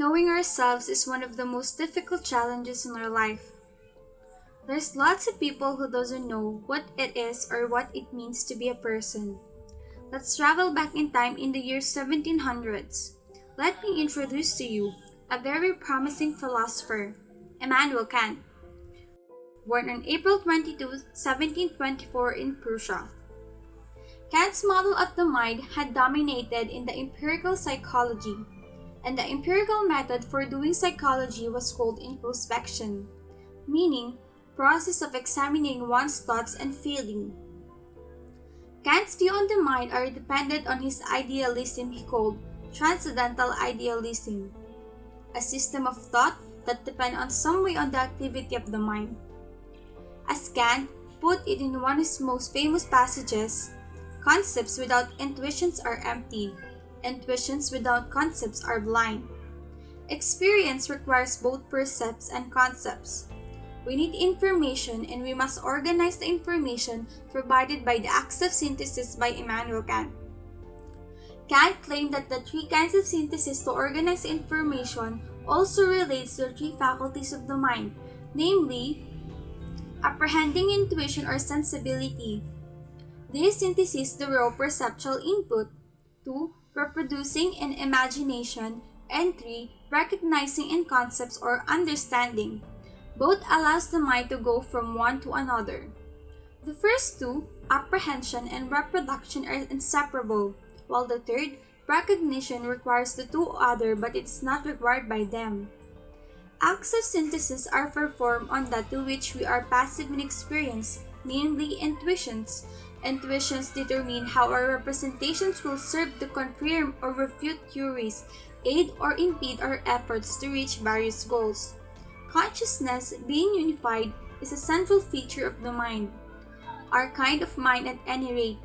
Knowing ourselves is one of the most difficult challenges in our life. There's lots of people who doesn't know what it is or what it means to be a person. Let's travel back in time in the year 1700s. Let me introduce to you a very promising philosopher, Immanuel Kant, born on April 22, 1724 in Prussia. Kant's model of the mind had dominated in the empirical psychology, and the empirical method for doing psychology was called introspection, meaning process of examining one's thoughts and feeling. Kant's view on the mind are dependent on his idealism he called transcendental idealism, a system of thought that depend on some way on the activity of the mind. As Kant put it in one of his most famous passages, concepts without intuitions are empty. Intuitions without concepts are blind. Experience requires both percepts and concepts. We need information and we must organize the information provided by the acts of synthesis by Immanuel Kant. Kant claimed that the three kinds of synthesis to organize information also relates to the three faculties of the mind, namely, apprehending, intuition, or sensibility. These syntheses the raw perceptual input. 2. Reproducing and imagination. And 3. Recognizing in concepts or understanding. Both allows the mind to go from one to another. The first two, apprehension and reproduction, are inseparable, while the third, recognition, requires the two other but it's not required by them. Acts of synthesis are performed on that to which we are passive in experience, namely intuitions. Intuitions determine how our representations will serve to confirm or refute theories, aid or impede our efforts to reach various goals. Consciousness, being unified, is a central feature of the mind. Our kind of mind at any rate.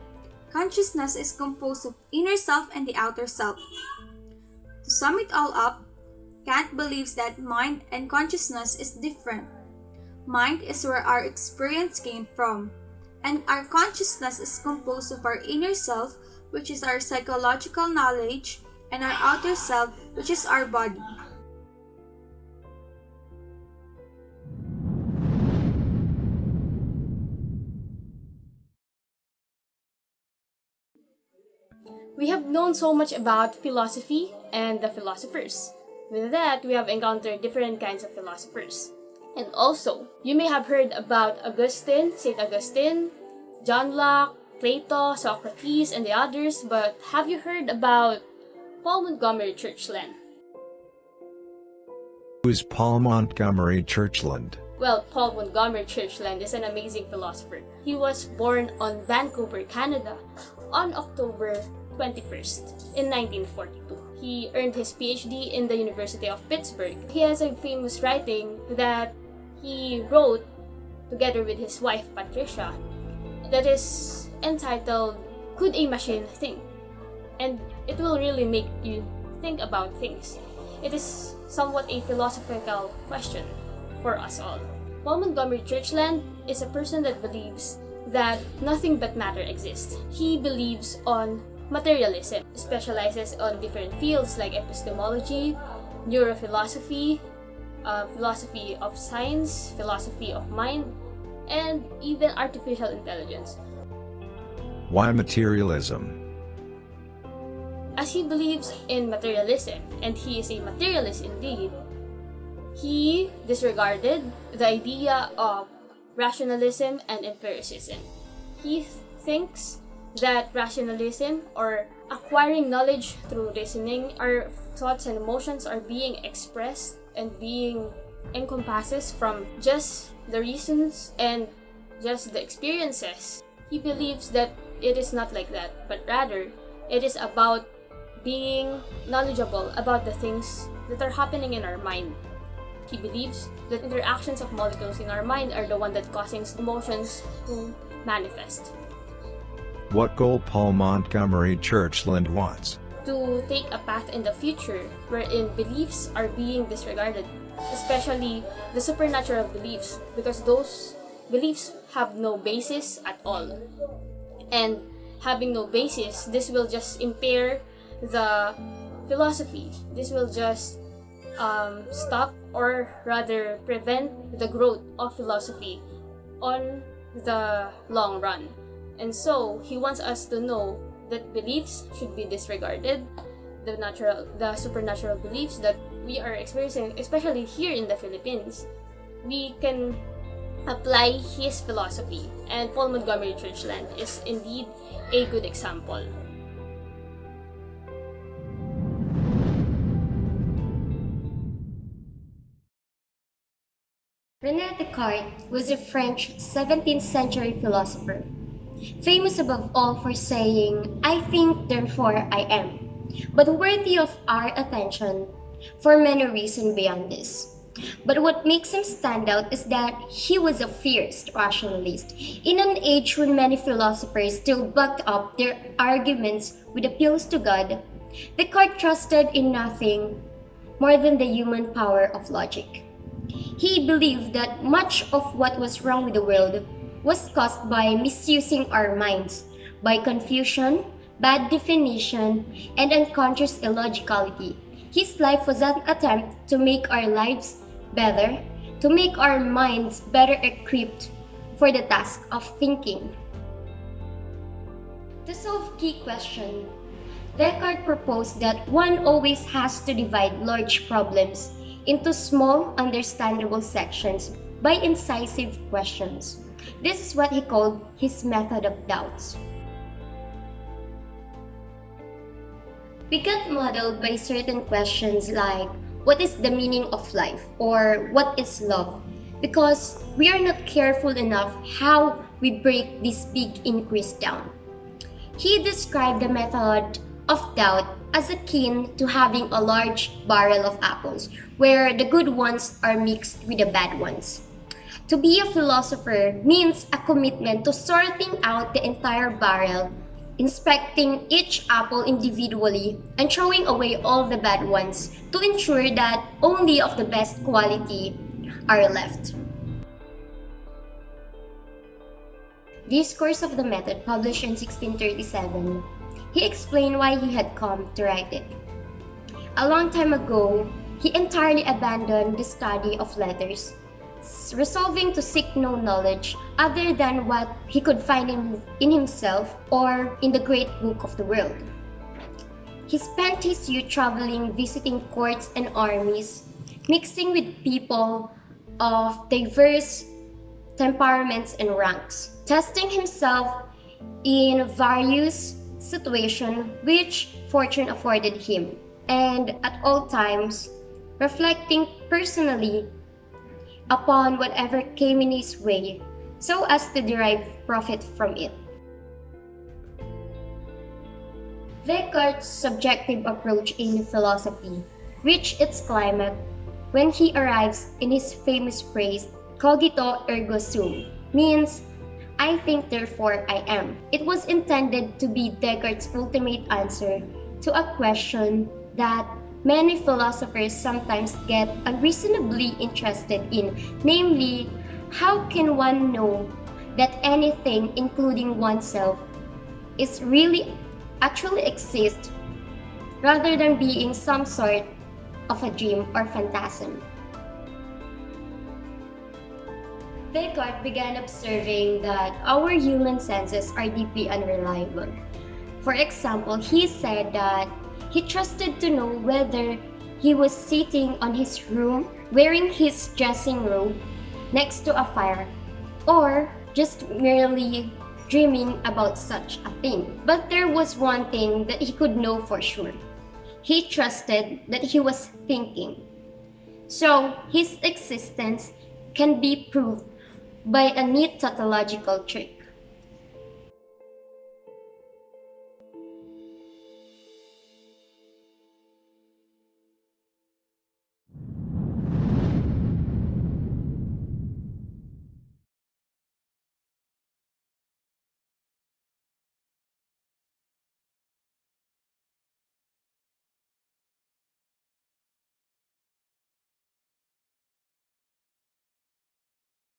Consciousness is composed of inner self and the outer self. To sum it all up, Kant believes that mind and consciousness is different. Mind is where our experience came from, and our consciousness is composed of our inner self, which is our psychological knowledge, and our outer self, which is our body. We have known so much about philosophy and the philosophers. With that, we have encountered different kinds of philosophers. And also, you may have heard about Augustine, St. Augustine, John Locke, Plato, Socrates, and the others, but have you heard about Paul Montgomery Churchland? Who's Paul Montgomery Churchland? Well, Paul Montgomery Churchland is an amazing philosopher. He was born on Vancouver, Canada on October 21st in 1942. He earned his PhD in the University of Pittsburgh. He has a famous writing that he wrote together with his wife Patricia that is entitled Could a Machine Think? And it will really make you think about things. It is somewhat a philosophical question for us all. Paul Montgomery Churchland is a person that believes that nothing but matter exists. He believes on materialism, specializes on different fields like epistemology, neurophilosophy, philosophy of science, philosophy of mind, and even artificial intelligence. Why materialism? As he believes in materialism, and he is a materialist indeed, he disregarded the idea of rationalism and empiricism. He thinks that rationalism, or acquiring knowledge through reasoning, our thoughts and emotions are being expressed and being encompasses from just the reasons and just the experiences. He believes that it is not like that, but rather it is about being knowledgeable about the things that are happening in our mind. He believes that interactions of molecules in our mind are the one that causes emotions to manifest. What goal Paul Montgomery Churchland wants? To take a path in the future wherein beliefs are being disregarded, especially the supernatural beliefs, because those beliefs have no basis at all. And having no basis, this will just impair the philosophy. This will just stop, or rather prevent, the growth of philosophy on the long run. And so he wants us to know that beliefs should be disregarded, the supernatural beliefs that we are experiencing, especially here in the Philippines. We can apply his philosophy, and Paul Montgomery Churchland is indeed a good example. Rene Descartes was a French 17th century philosopher, famous above all for saying, "I think, therefore I am," but worthy of our attention for many reasons beyond this. But what makes him stand out is that he was a fierce rationalist. In an age when many philosophers still backed up their arguments with appeals to God, Descartes trusted in nothing more than the human power of logic. He believed that much of what was wrong with the world was caused by misusing our minds, by confusion, bad definition, and unconscious illogicality. His life was an attempt to make our lives better, to make our minds better equipped for the task of thinking. To solve key questions, Descartes proposed that one always has to divide large problems into small, understandable sections by incisive questions. This is what he called his method of doubts. We get modeled by certain questions like, what is the meaning of life? Or what is love? Because we are not careful enough how we break this big inquiries down. He described the method of doubt as akin to having a large barrel of apples, where the good ones are mixed with the bad ones. To be a philosopher means a commitment to sorting out the entire barrel, inspecting each apple individually, and throwing away all the bad ones to ensure that only of the best quality are left. Discourse of the Method, published in 1637, he explained why he had come to write it. A long time ago, he entirely abandoned the study of letters, resolving to seek no knowledge other than what he could find in himself or in the great book of the world. He spent his youth traveling, visiting courts and armies, mixing with people of diverse temperaments and ranks, testing himself in various situations which fortune afforded him, and at all times reflecting personally upon whatever came in his way so as to derive profit from it. Descartes' subjective approach in philosophy reached its climax when he arrives in his famous phrase, "Cogito ergo sum," means "I think, therefore I am." It was intended to be Descartes' ultimate answer to a question that many philosophers sometimes get unreasonably interested in, namely, how can one know that anything, including oneself, is really actually exists rather than being some sort of a dream or phantasm? Descartes began observing that our human senses are deeply unreliable. For example, he said that he trusted to know whether he was sitting on his room wearing his dressing robe next to a fire, or just merely dreaming about such a thing. But there was one thing that he could know for sure. He trusted that he was thinking. So his existence can be proved by a neat tautological trick.